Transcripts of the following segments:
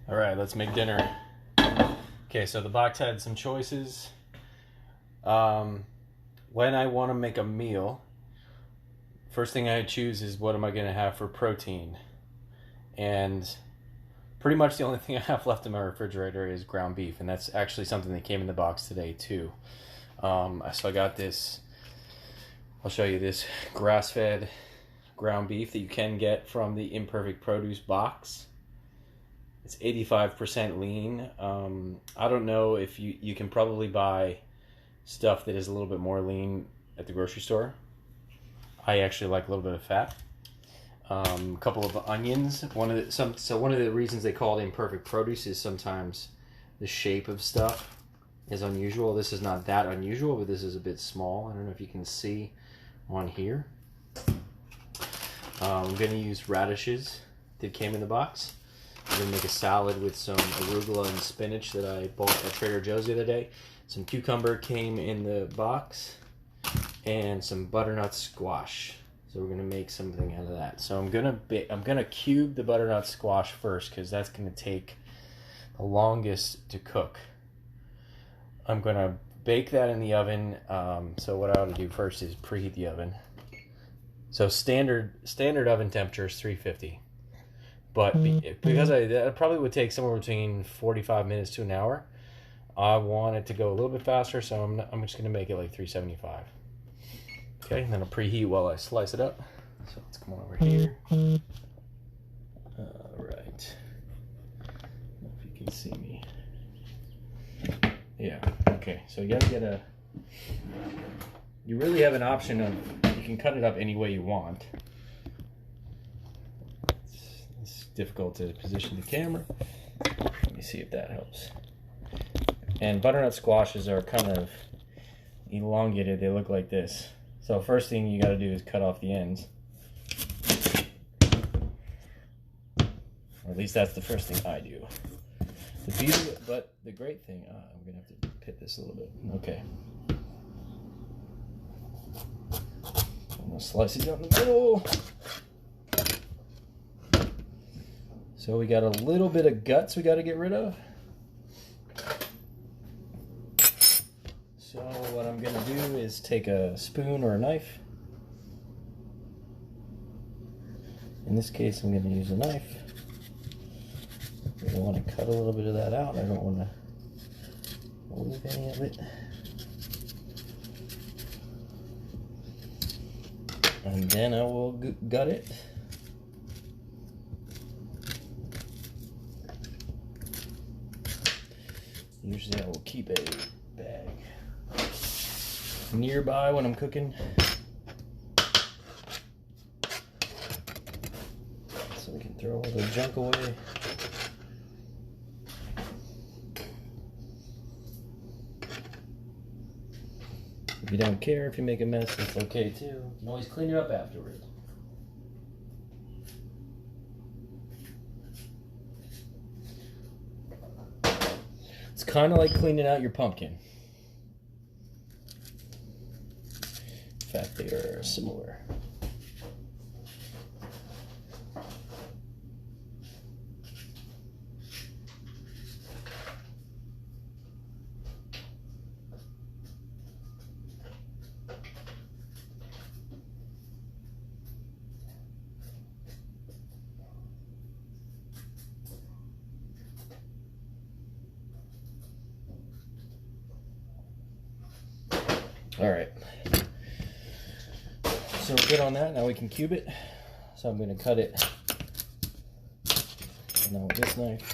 All right, let's make dinner. Okay, so the box had some choices. When I want to make a meal, first thing I choose is what am I going to have for protein. And pretty much the only thing I have left in my refrigerator is ground beef, and that's actually something that came in the box today too. So I got this, I'll show you this grass-fed ground beef that you can get from the Imperfect Produce box. It's 85% lean. I don't know if you can probably buy stuff that is a little bit more lean at the grocery store. I actually like a little bit of fat. A couple of onions. One of the reasons they call it Imperfect Produce is sometimes the shape of stuff is unusual. This is not that unusual, but this is a bit small. I don't know if you can see on here. I'm going to use radishes that came in the box. I'm going to make a salad with some arugula and spinach that I bought at Trader Joe's the other day. Some cucumber came in the box, and some butternut squash. So we're going to make something out of that. So I'm going to cube the butternut squash first because that's going to take the longest to cook. I'm going to bake that in the oven. So what I ought to do first is preheat the oven. So standard oven temperature is 350. But because that probably would take somewhere between 45 minutes to an hour, I want it to go a little bit faster, so I'm just going to make it like 375. Okay, and then I'll preheat while I slice it up. So let's come on over here. All right. I don't know if you can see me. Yeah, okay. So you got to get you really have an option of, you can cut it up any way you want. It's difficult to position the camera. Let me see if that helps. And butternut squashes are kind of elongated. They look like this. So first thing you got to do is cut off the ends. Or at least that's the first thing I do. But the great thing, I'm going to have to pit this a little bit. Okay. I'm going to slice it down the middle. So we got a little bit of guts we got to get rid of. So what I'm going to do is take a spoon or a knife. In this case, I'm going to use a knife. I want to cut a little bit of that out. I don't want to remove any of it. And then I will gut it. Usually I will keep a bag nearby when I'm cooking, so we can throw all the junk away. If you don't care if you make a mess, it's okay too. You can always clean it up afterwards. It's kind of like cleaning out your pumpkin. In fact, they are similar. All right, so we're good on that. Now we can cube it. So I'm going to cut it now with this knife.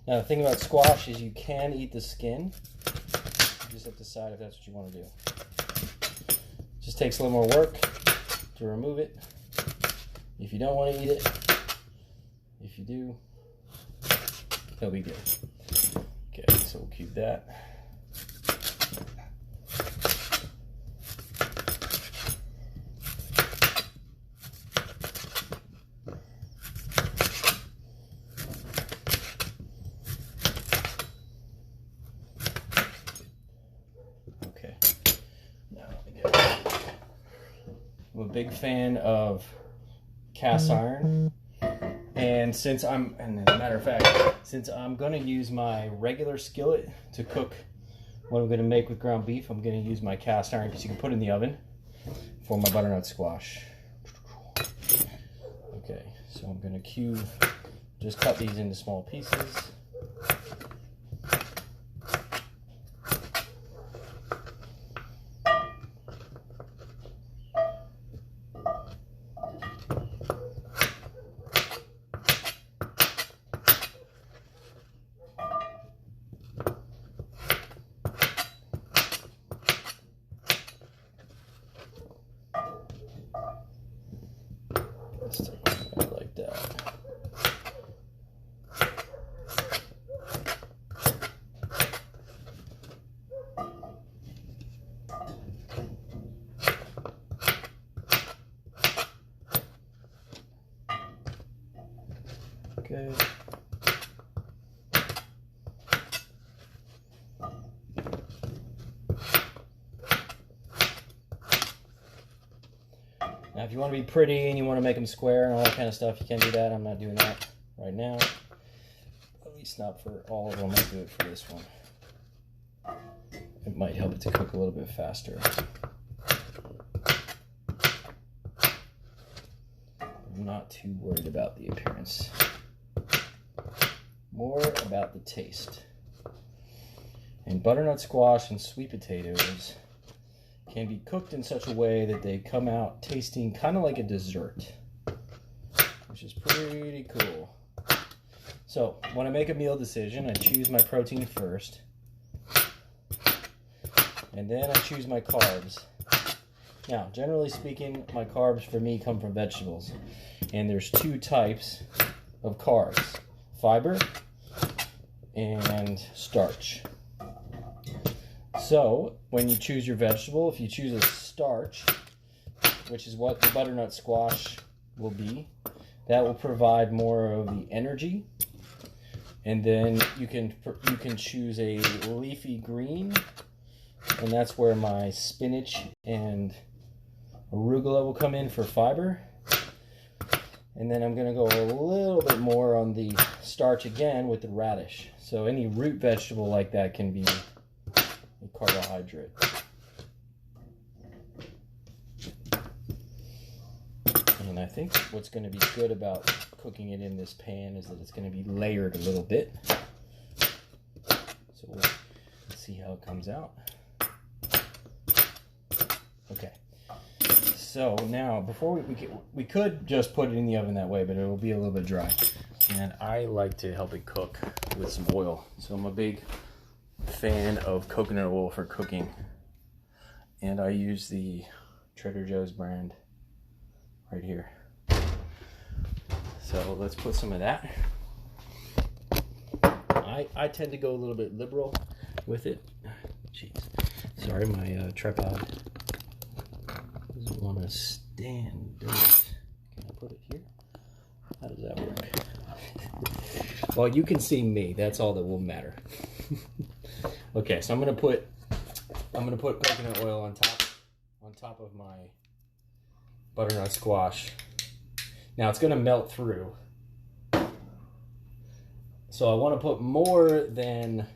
Now the thing about squash is you can eat the skin. You just have to decide if that's what you want to do. It just takes a little more work to remove it. If you don't want to eat it, if you do, it'll be good. Okay, so we'll cube that. I'm a big fan of cast iron, And as a matter of fact, since I'm going to use my regular skillet to cook what I'm going to make with ground beef, I'm going to use my cast iron because you can put it in the oven for my butternut squash. Okay, so I'm going to just cut these into small pieces. Like that. Okay. Now, if you want to be pretty and you want to make them square and all that kind of stuff, you can do that. I'm not doing that right now. At least not for all of them. I'll do it for this one. It might help it to cook a little bit faster. I'm not too worried about the appearance. More about the taste. And butternut squash and sweet potatoes can be cooked in such a way that they come out tasting kind of like a dessert, which is pretty cool. So when I make a meal decision, I choose my protein first, and then I choose my carbs. Now, generally speaking, my carbs for me come from vegetables, and there's two types of carbs: fiber and starch. So, when you choose your vegetable, if you choose a starch, which is what the butternut squash will be, that will provide more of the energy. And then you can choose a leafy green, and that's where my spinach and arugula will come in for fiber. And then I'm going to go a little bit more on the starch again with the radish. So any root vegetable like that can be a carbohydrate. And I think what's going to be good about cooking it in this pan is that it's going to be layered a little bit. So we'll see how it comes out. Okay. So now, before we could just put it in the oven that way, but it will be a little bit dry. And I like to help it cook with some oil. So I'm a big fan of coconut oil for cooking, and I use the Trader Joe's brand right here. So let's put some of that. I tend to go a little bit liberal with it. Jeez, sorry, my tripod doesn't want to stand. Can I put it here? How does that work? Well, you can see me. That's all that will matter. Okay, so I'm gonna put coconut oil on top of my butternut squash. Now it's gonna melt through, so I want to put more than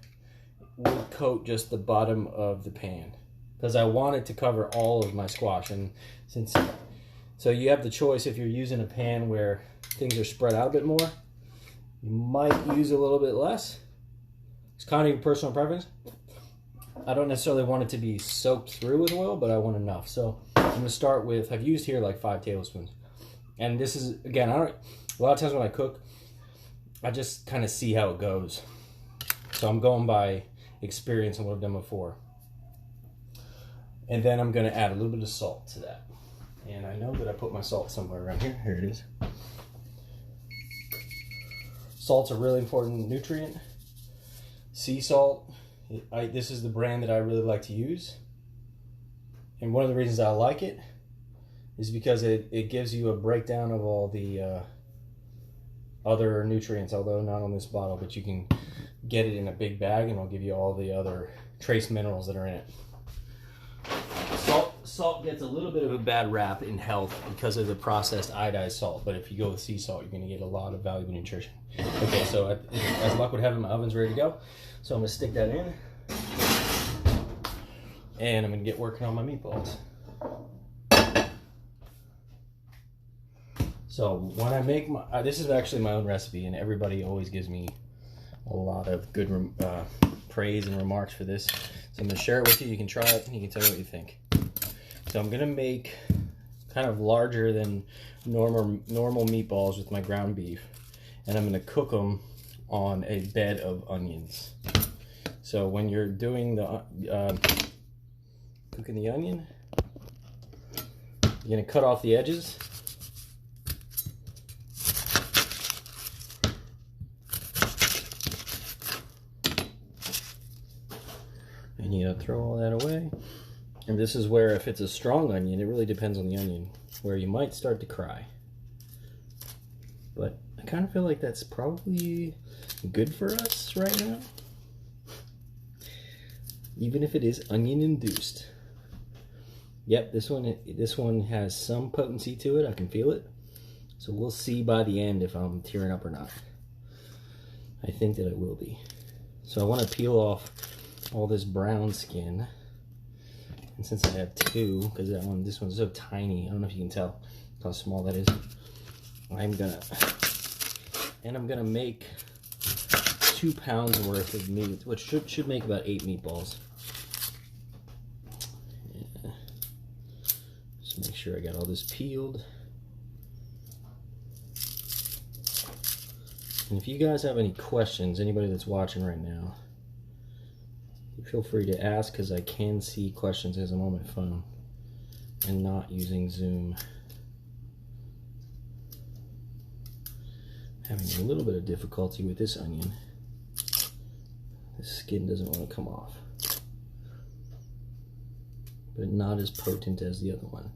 would coat just the bottom of the pan, because I want it to cover all of my squash. And so you have the choice, if you're using a pan where things are spread out a bit more, you might use a little bit less. It's kind of your personal preference. I don't necessarily want it to be soaked through with oil, but I want enough. So I'm going to start with, I've used here like 5 tablespoons. And this is, again, a lot of times when I cook, I just kind of see how it goes. So I'm going by experience and what I've done before. And then I'm going to add a little bit of salt to that. And I know that I put my salt somewhere around here. Here it is. Salt's a really important nutrient. Sea salt. This is the brand that I really like to use. And one of the reasons I like it is because it gives you a breakdown of all the other nutrients, although not on this bottle, but you can get it in a big bag and it'll give you all the other trace minerals that are in it. Salt salt gets a little bit of a bad rap in health because of the processed iodized salt, but if you go with sea salt, you're going to get a lot of valuable nutrition. Okay, so as luck would have it, my oven's ready to go. So I'm going to stick that in, and I'm going to get working on my meatballs. So when I make my, this is actually my own recipe, and everybody always gives me a lot of good praise and remarks for this. So I'm going to share it with you. You can try it and you can tell me what you think. So I'm going to make kind of larger than normal meatballs with my ground beef, and I'm going to cook them on a bed of onions. So when you're doing the cooking the onion, you're going to cut off the edges. And you throw all that away. And this is where, if it's a strong onion, it really depends on the onion, where you might start to cry. But I kind of feel like that's probably good for us right now, even if it is onion induced. Yep, this one has some potency to it. I can feel it. So we'll see by the end if I'm tearing up or not. I think that it will be. So I want to peel off all this brown skin. And since I have two, because this one's so tiny, I don't know if you can tell how small that is. I'm gonna make 2 pounds worth of meat, which should make about 8 meatballs. Yeah. Just make sure I got all this peeled. And if you guys have any questions, anybody that's watching right now, feel free to ask, because I can see questions as I'm on my phone and not using Zoom. Having a little bit of difficulty with this onion. The skin doesn't want to come off, but not as potent as the other one.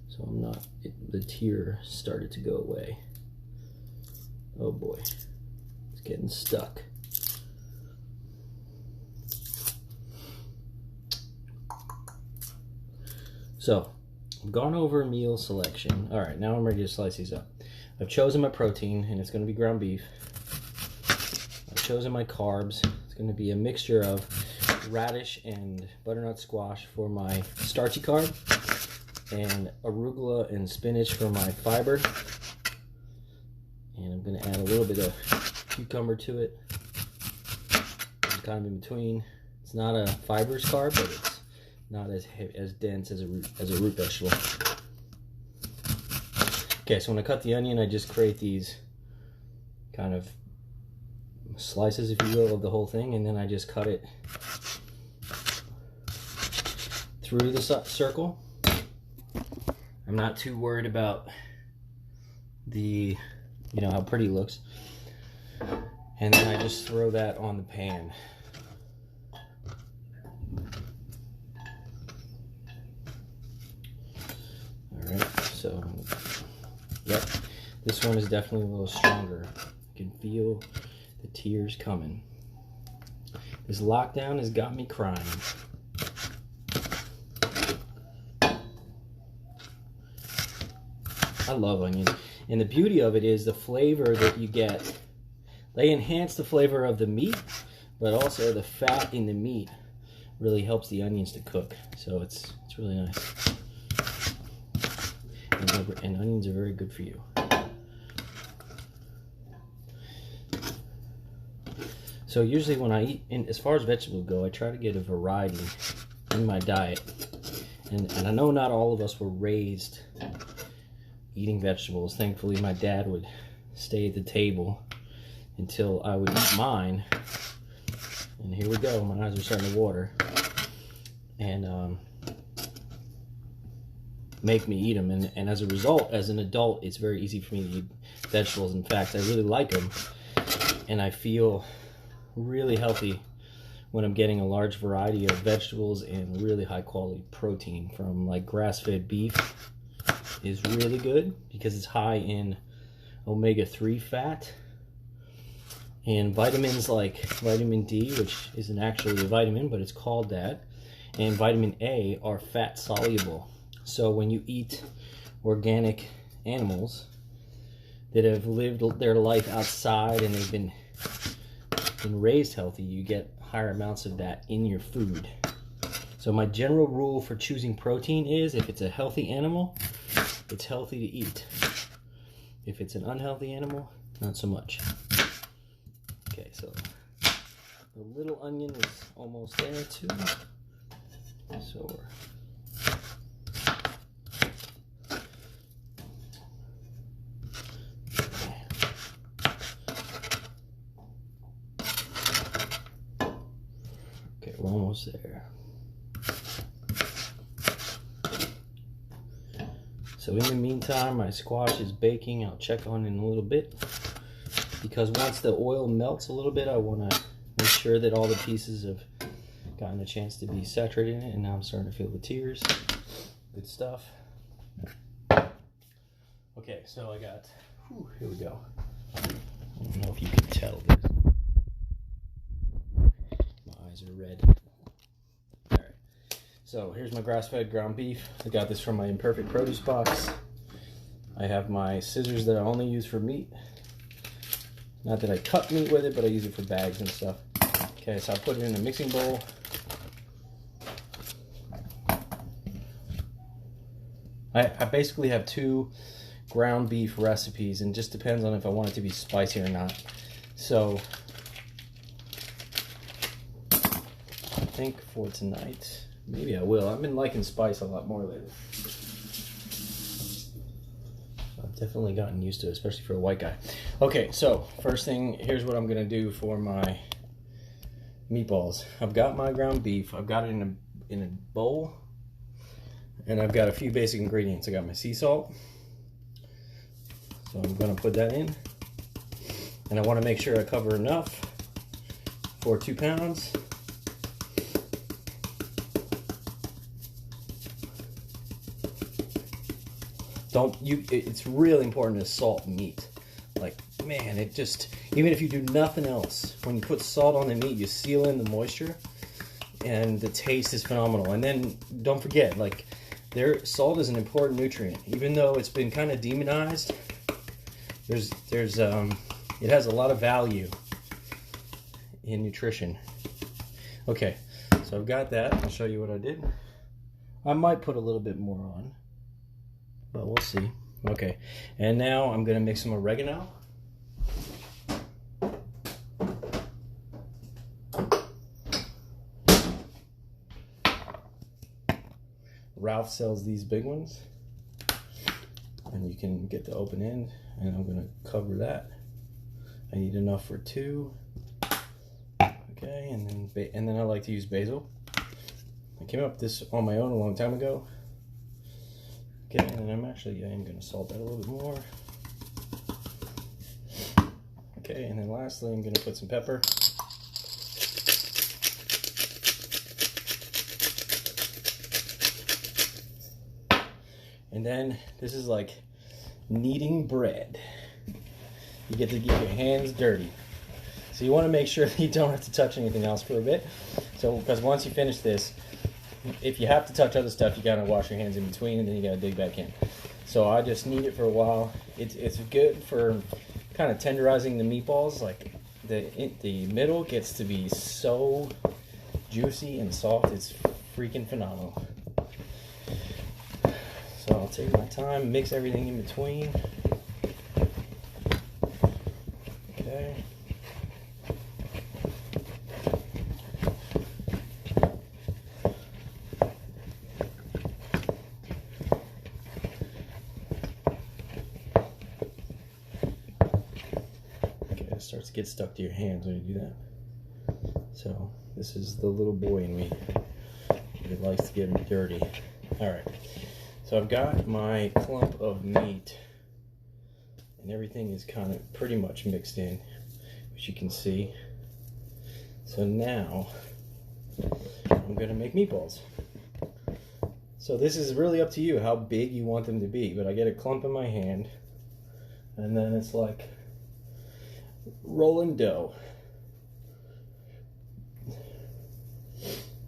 So I'm not, the tear started to go away. Oh boy, it's getting stuck. So, I've gone over meal selection. All right, now I'm ready to slice these up. I've chosen my protein, and it's going to be ground beef. I've chosen my carbs. It's going to be a mixture of radish and butternut squash for my starchy carb, and arugula and spinach for my fiber. And I'm going to add a little bit of cucumber to it. It's kind of in between. It's not a fibrous carb, but it's not as dense as a root vegetable. Okay, so when I cut the onion, I just create these kind of slices, if you will, of the whole thing, and then I just cut it through the circle. I'm not too worried about the, how pretty it looks. And then I just throw that on the pan. So, yep, this one is definitely a little stronger. I can feel the tears coming. This lockdown has got me crying. I love onions. And the beauty of it is the flavor that you get. They enhance the flavor of the meat, but also the fat in the meat really helps the onions to cook. So it's really nice. And onions are very good for you. So usually when I eat, as far as vegetables go, I try to get a variety in my diet. And I know not all of us were raised eating vegetables. Thankfully, my dad would stay at the table until I would eat mine. And here we go. My eyes are starting to water. And make me eat them, and as a result, as an adult, it's very easy for me to eat vegetables. In fact, I really like them, and I feel really healthy when I'm getting a large variety of vegetables and really high quality protein from, like, grass-fed beef is really good because it's high in omega-3 fat and vitamins like vitamin D, which isn't actually a vitamin, but it's called that. and vitamin A are fat soluble. So when you eat organic animals that have lived their life outside and they've been raised healthy, you get higher amounts of that in your food. So my general rule for choosing protein is, if it's a healthy animal, it's healthy to eat. If it's an unhealthy animal, not so much. Okay, so the little onion is almost there too. So okay, we're almost there. So in the meantime, my squash is baking. I'll check on it in a little bit, because once the oil melts a little bit, I want to make sure that all the pieces have gotten a chance to be saturated in it. And now I'm starting to feel the tears. Good stuff. Okay, so I got, here we go. I don't know if you can tell this. My eyes are red. All right. So here's my grass-fed ground beef. I got this from my Imperfect Produce box. I have my scissors that I only use for meat. Not that I cut meat with it, but I use it for bags and stuff. Okay, so I put it in a mixing bowl. I basically have 2 ground beef recipes, and it just depends on if I want it to be spicy or not. So I think for tonight, maybe I will. I've been liking spice a lot more lately. I've definitely gotten used to it, especially for a white guy. Okay, so first thing, here's what I'm gonna do for my meatballs. I've got my ground beef. I've got it in a bowl, and I've got a few basic ingredients. I got my sea salt, so I'm gonna put that in, and I want to make sure I cover enough for 2 pounds. It's really important to salt meat. Like, man, it just, even if you do nothing else, when you put salt on the meat, you seal in the moisture, and the taste is phenomenal. And then don't forget, like, salt is an important nutrient. Even though it's been kind of demonized, it has a lot of value in nutrition. Okay, so I've got that. I'll show you what I did. I might put a little bit more on, but we'll see. Okay, and now I'm gonna mix some oregano. Ralph sells these big ones, and you can get the open end, and I'm gonna cover that. I need enough for 2. Okay, and then I like to use basil. I came up with this on my own a long time ago. Okay, and then I'm gonna salt that a little bit more. Okay, and then lastly, I'm gonna put some pepper. And then this is like kneading bread. You get to get your hands dirty. So you want to make sure that you don't have to touch anything else for a bit. So, because once you finish this, if you have to touch other stuff, you gotta wash your hands in between, and then you gotta dig back in. So I just knead it for a while. It's good for kind of tenderizing the meatballs. Like the middle gets to be so juicy and soft. It's freaking phenomenal. So I'll take my time, mix everything in between. Okay. Okay, it starts to get stuck to your hands when you do that. So this is the little boy in me. It likes to get dirty. All right. So I've got my clump of meat, and everything is kind of pretty much mixed in, which you can see. So now I'm gonna make meatballs. So this is really up to you how big you want them to be, but I get a clump in my hand, and then it's like rolling dough.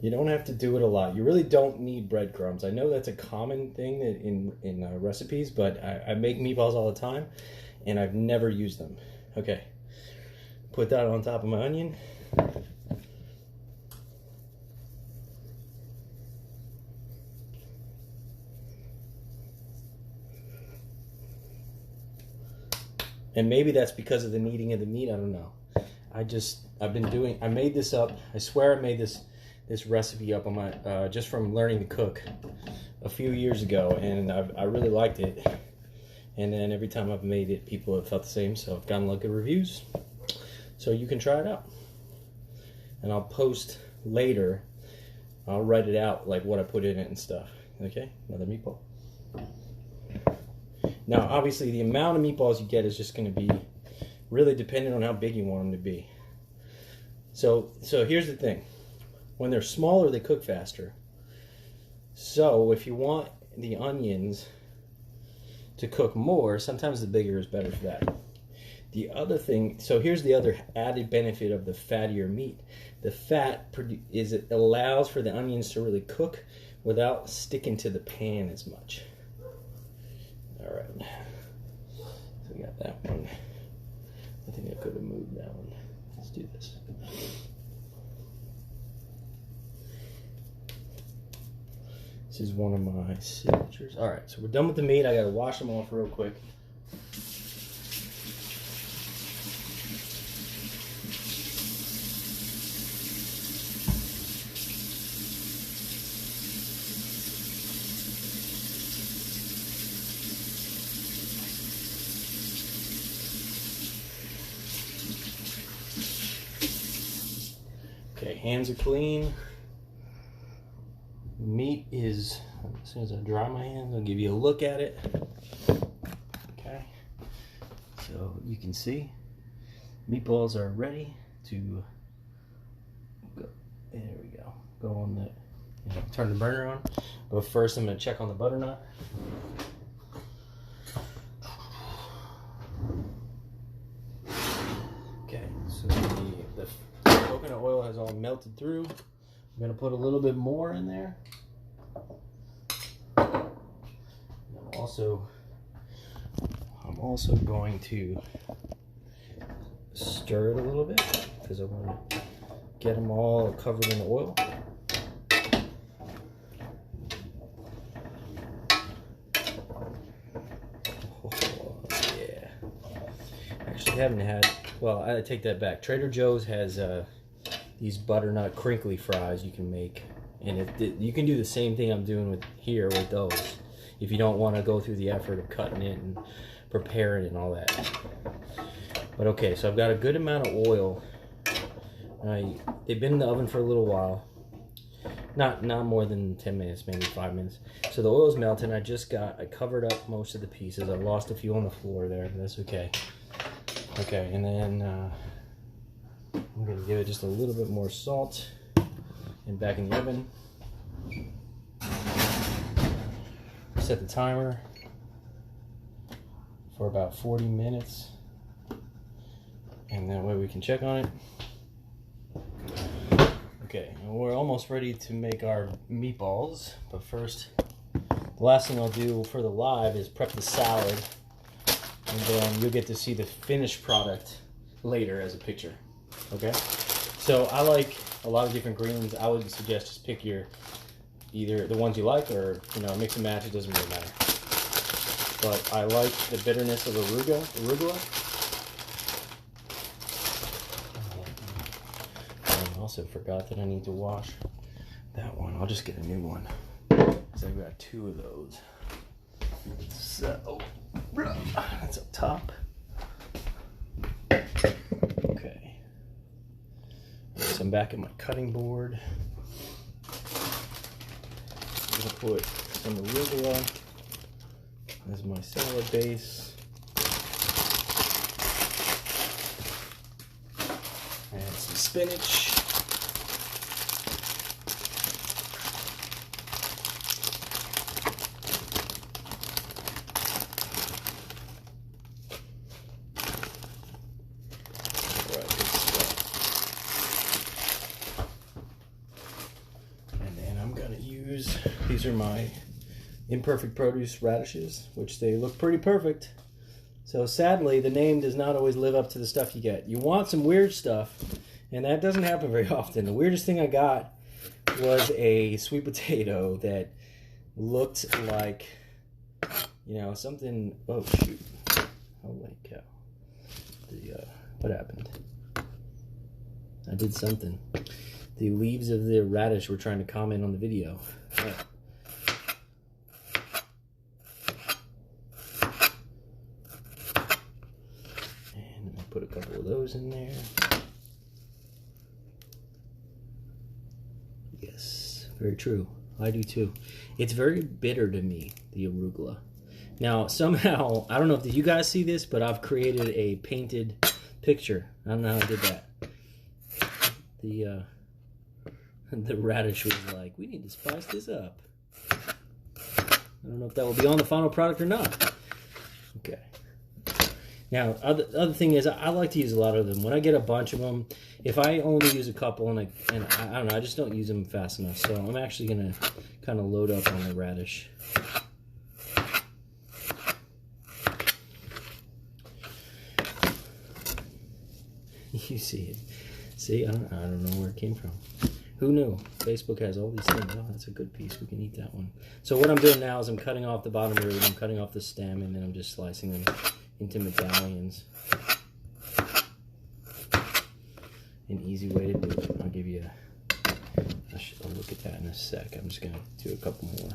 You don't have to do it a lot. You really don't need breadcrumbs. I know that's a common thing in recipes, but I make meatballs all the time, and I've never used them. Okay, put that on top of my onion. And maybe that's because of the kneading of the meat. I don't know. I made this up. I swear I made this recipe up on my just from learning to cook a few years ago, and I really liked it. And then every time I've made it, people have felt the same, so I've gotten a lot of good reviews. So you can try it out, and I'll post later. I'll write it out, like what I put in it and stuff. Okay, another meatball. Now, obviously, the amount of meatballs you get is just going to be really dependent on how big you want them to be. So here's the thing. When they're smaller, they cook faster. So if you want the onions to cook more, sometimes the bigger is better for that. The other thing, so here's the other added benefit of the fattier meat. The fat it allows for the onions to really cook without sticking to the pan as much. All right, so we got that one. I think I could have moved that one. Let's do this. This is one of my signatures. All right, so we're done with the meat. I got to wash them off real quick. Okay, hands are clean. Meat is, as soon as I dry my hands, I'll give you a look at it. Okay, so you can see meatballs are ready to go. There we go. Go on the, turn the burner on. But first I'm going to check on the butternut. Okay, so the coconut oil has all melted through. I'm going to put a little bit more in there. I'm also going to stir it a little bit because I want to get them all covered in the oil. Oh, yeah. Actually, haven't had, well, I take that back. Trader Joe's has these butternut crinkly fries you can make, and you can do the same thing I'm doing with those if you don't want to go through the effort of cutting it and preparing it and all that. But okay, so I've got a good amount of oil. They've been in the oven for a little while, not more than 10 minutes, maybe 5 minutes. So the oil's melting. I covered up most of the pieces. I lost a few on the floor there, but that's okay. Okay, and then I'm going to give it just a little bit more salt and back in the oven. Set the timer for about 40 minutes, and that way we can check on it. Okay, and we're almost ready to make our meatballs, but first, the last thing I'll do for the live is prep the salad, and then you'll get to see the finished product later as a picture. Okay, so I like a lot of different greens. I would suggest just pick either the ones you like, or mix and match. It doesn't really matter. But I like the bitterness of arugula. I also forgot that I need to wash that one. I'll just get a new one because I've got 2 of those. So that's up top. Okay. So I'm back at my cutting board. I'm going to put some arugula as my salad base. Add some spinach. produce. These are my imperfect produce radishes, which they look pretty perfect. So sadly, the name does not always live up to the stuff you get. You want some weird stuff, and that doesn't happen very often. The weirdest thing I got was a sweet potato that looked like, you know, something. Oh shoot! Holy cow! What happened? I did something. The leaves of the radish were trying to comment on the video. Oh. And I'll put a couple of those in there. Yes, very true. I do too. It's very bitter to me, the arugula. Now, somehow, I don't know if you guys see this, but I've created a painted picture. I don't know how I did that. The radish was like, we need to spice this up. I don't know if that will be on the final product or not. Okay. Now, other thing is, I like to use a lot of them. When I get a bunch of them, if I only use a couple, and I don't know, I just don't use them fast enough. So I'm actually going to kind of load up on the radish. You see it. See, I don't know where it came from. Who knew? Facebook has all these things. Oh, that's a good piece. We can eat that one. So what I'm doing now is I'm cutting off the bottom root, I'm cutting off the stem, and then I'm just slicing them into medallions. An easy way to do it. I'll give you I'll look at that in a sec. I'm just going to do a couple more.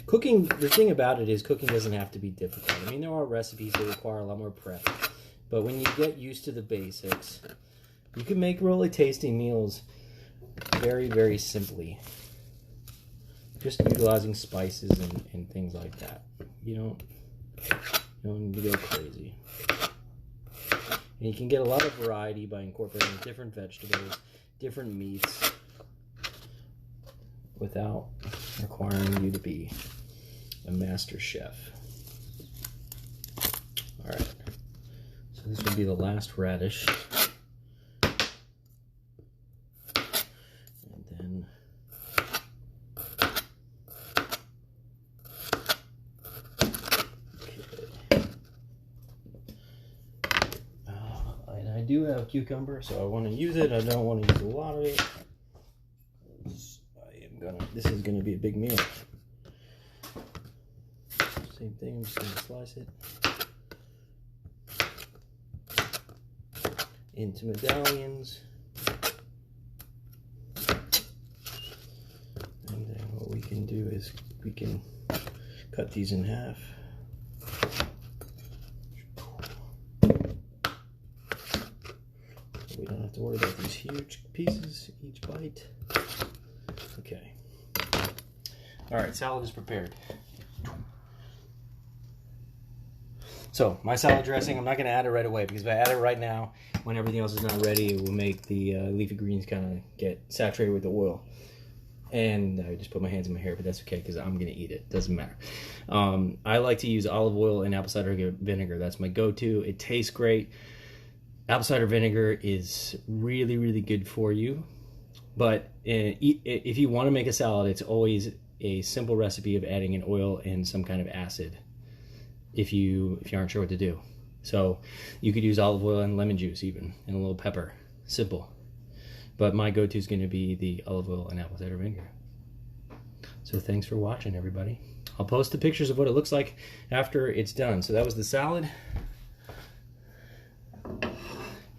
Cooking, the thing about it is cooking doesn't have to be difficult. I mean, there are recipes that require a lot more prep. But when you get used to the basics, you can make really tasty meals very, very simply. Just utilizing spices and things like that. You don't need to go crazy. And you can get a lot of variety by incorporating different vegetables, different meats, without requiring you to be a master chef. All right. So this will be the last radish. And then okay. And I do have cucumber, so I want to use it. I don't want to use a lot of it. This is gonna be a big meal. Same thing, I'm just gonna slice it into medallions. And then what we can do is we can cut these in half. We don't have to worry about these huge pieces each bite. Okay. All right, salad is prepared. So my salad dressing, I'm not going to add it right away, because if I add it right now, when everything else is not ready, it will make the leafy greens kind of get saturated with the oil. And I just put my hands in my hair, but that's okay, because I'm going to eat it. Doesn't matter. I like to use olive oil and apple cider vinegar. That's my go-to. It tastes great. Apple cider vinegar is really, really good for you. But if you want to make a salad, it's always a simple recipe of adding an oil and some kind of acid if you aren't sure what to do. So you could use olive oil and lemon juice even, and a little pepper. Simple. But my go-to is going to be the olive oil and apple cider vinegar. So thanks for watching, everybody. I'll post the pictures of what it looks like after it's done. So that was the salad.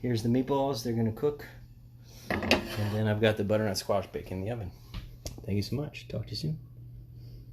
Here's the meatballs. They're going to cook. And then I've got the butternut squash bake in the oven. Thank you so much. Talk to you soon.